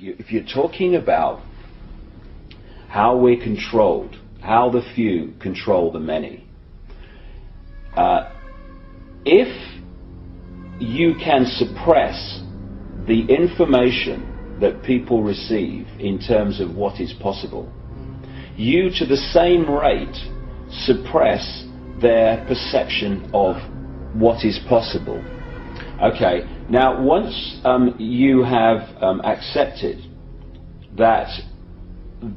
if you're talking about how we're controlled, how the few control the many, if you can suppress the information that people receive in terms of what is possible, you to the same rate suppress their perception of what is possible. Okay, now once you have accepted that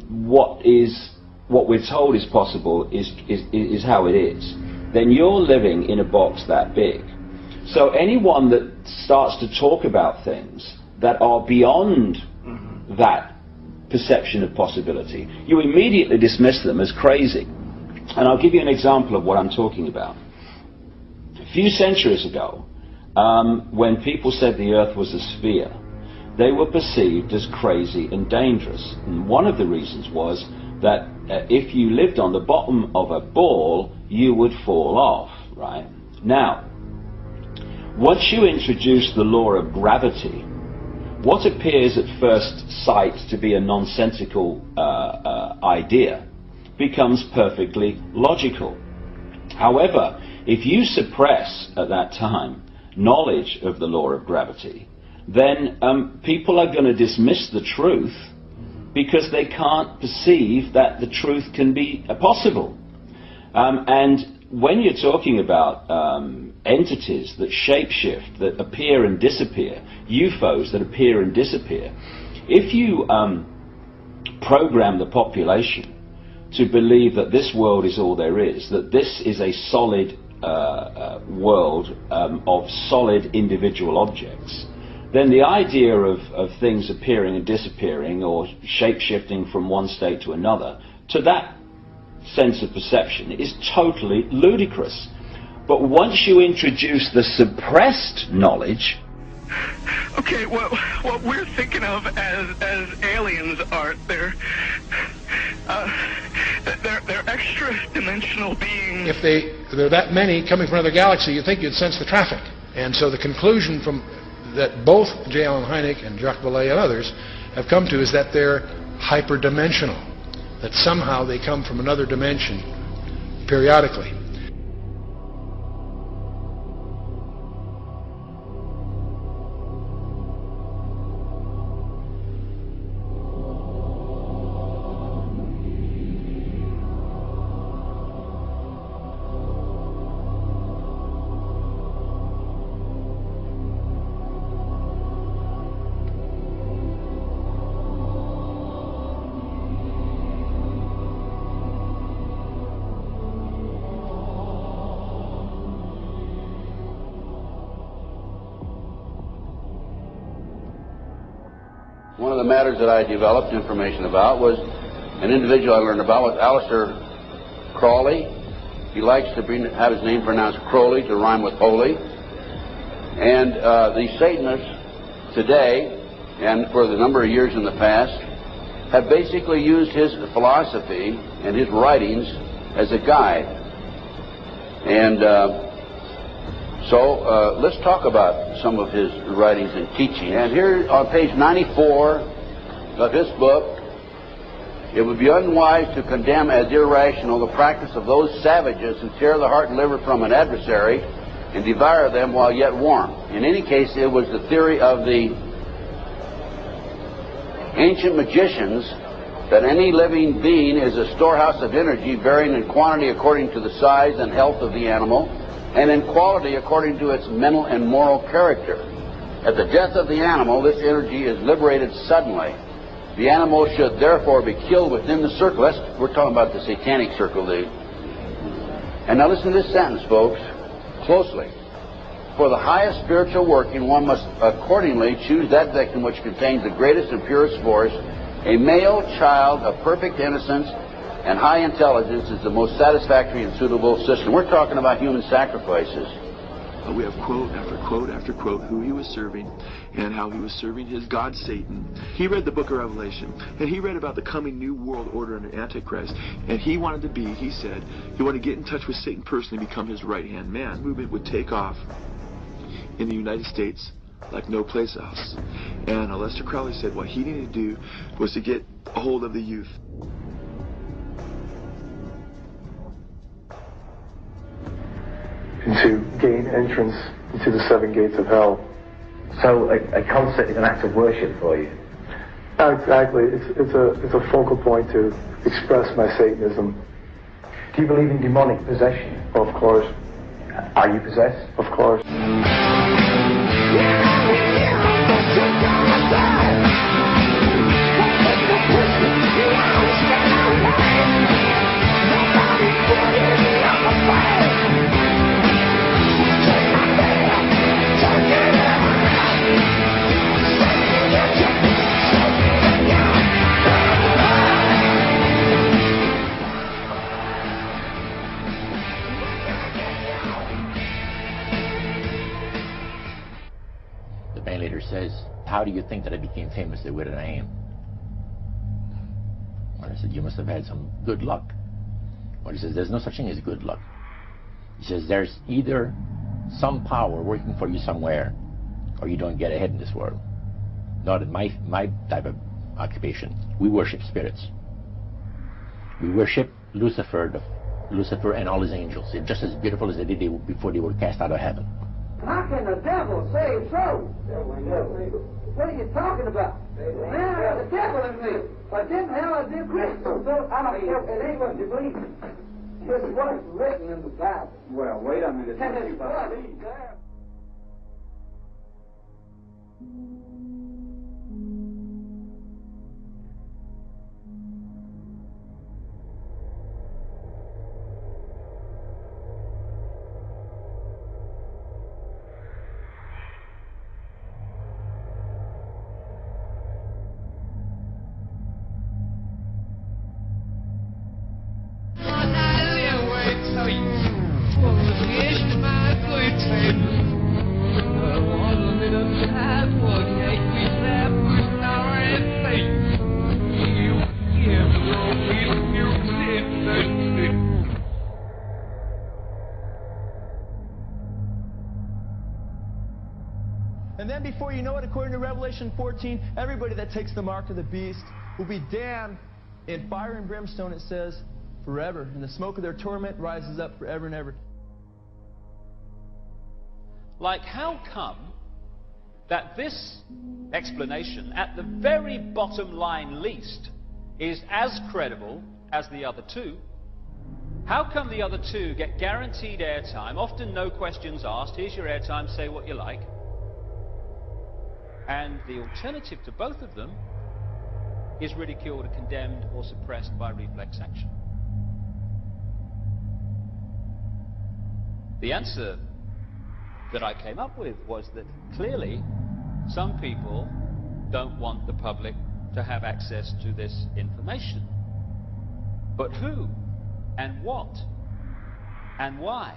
what we're told is possible is how it is, then you're living in a box that big. So anyone that starts to talk about things that are beyond that perception of possibility, you immediately dismiss them as crazy. And I'll give you an example of what I'm talking about. A few centuries ago, when people said the Earth was a sphere, they were perceived as crazy and dangerous. And one of the reasons was that if you lived on the bottom of a ball, you would fall off, right? Now, once you introduce the law of gravity, what appears at first sight to be a nonsensical idea becomes perfectly logical. However, if you suppress at that time knowledge of the law of gravity, then people are going to dismiss the truth because they can't perceive that the truth can be possible. And when you're talking about entities that shapeshift, that appear and disappear, UFOs that appear and disappear, if you program the population to believe that this world is all there is, that this is a solid world of solid individual objects, then the idea of things appearing and disappearing or shape-shifting from one state to another, to that sense of perception, is totally ludicrous. But once you introduce the suppressed knowledge... Okay, what we're thinking of as aliens are, they're extra-dimensional beings. If there are that many coming from another galaxy, you'd think you'd sense the traffic. And so the conclusion from that both J. Allen Hynek and Jacques Vallée and others have come to is that they're hyperdimensional, that somehow they come from another dimension periodically. One of the matters that I developed information about was an individual I learned about was Aleister Crowley. He likes to have his name pronounced Crowley to rhyme with holy. And the Satanists today, and for the number of years in the past, have basically used his philosophy and his writings as a guide. And so let's talk about some of his writings and teachings. And here on page 94 of his book, it would be unwise to condemn as irrational the practice of those savages who tear the heart and liver from an adversary and devour them while yet warm. In any case, it was the theory of the ancient magicians that any living being is a storehouse of energy varying in quantity according to the size and health of the animal, and in quality according to its mental and moral character. At the death of the animal, this energy is liberated suddenly. The animal should therefore be killed within the circle. We're talking about the Satanic circle. And now listen to this sentence, folks, closely. For the highest spiritual working, one must accordingly choose that victim which contains the greatest and purest force. A male child of perfect innocence and high intelligence is the most satisfactory and suitable system. We're talking about human sacrifices. We have quote after quote after quote who he was serving and how he was serving his god Satan. He read the book of Revelation, and he read about the coming new world order under Antichrist, and he wanted to be, he said, he wanted to get in touch with Satan personally and become his right-hand man. The movement would take off in the United States like no place else. And Lester Crowley said what he needed to do was to get a hold of the youth. And to gain entrance into the 7 gates of hell. So a concert is an act of worship for you? Exactly. It's a focal point to express my Satanism. Do you believe in demonic possession? Of course. Are you possessed? Of course. The band leader says, "How do you think that I became famous the way that I am?" Well, I said, "You must have had some good luck." Well, he says, "There's no such thing as good luck." He says, "There's either some power working for you somewhere, or you don't get ahead in this world." Not in my type of occupation. We worship spirits. We worship Lucifer and all his angels. They're just as beautiful as they did before they were cast out of heaven. How can the devil save souls? What are you talking about? Man, the devil in me. But then hell I did Christian. So I don't care. It ain't what you believe. It's what's written in the Bible. Well, wait a minute. And it's what he's there. And then before you know it, according to Revelation 14, everybody that takes the mark of the beast will be damned in fire and brimstone, it says, forever. And the smoke of their torment rises up forever and ever. Like, how come that this explanation, at the very bottom line least, is as credible as the other two? How come the other two get guaranteed airtime, often no questions asked, here's your airtime, say what you like, and the alternative to both of them is ridiculed, condemned, or suppressed by reflex action? The answer that I came up with was that clearly some people don't want the public to have access to this information. But who and what and why?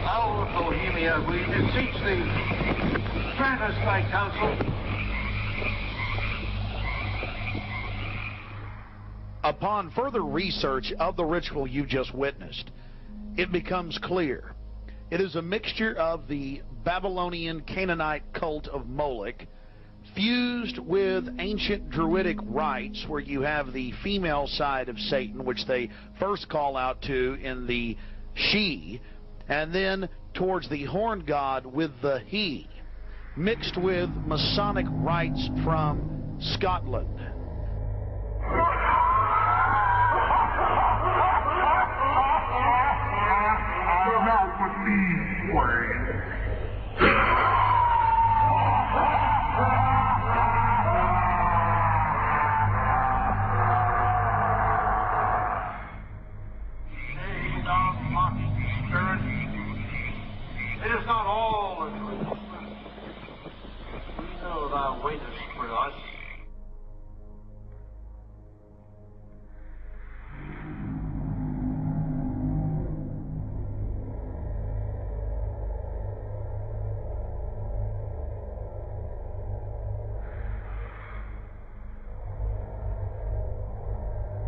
Our Bohemia, we beseech thee, grant us thy counsel. Upon further research of the ritual you just witnessed, it becomes clear it is a mixture of the Babylonian Canaanite cult of Moloch fused with ancient Druidic rites, where you have the female side of Satan, which they first call out to in the she, and then towards the horn god with the he, mixed with Masonic rites from Scotland. It is not all that we know thou waitest for us.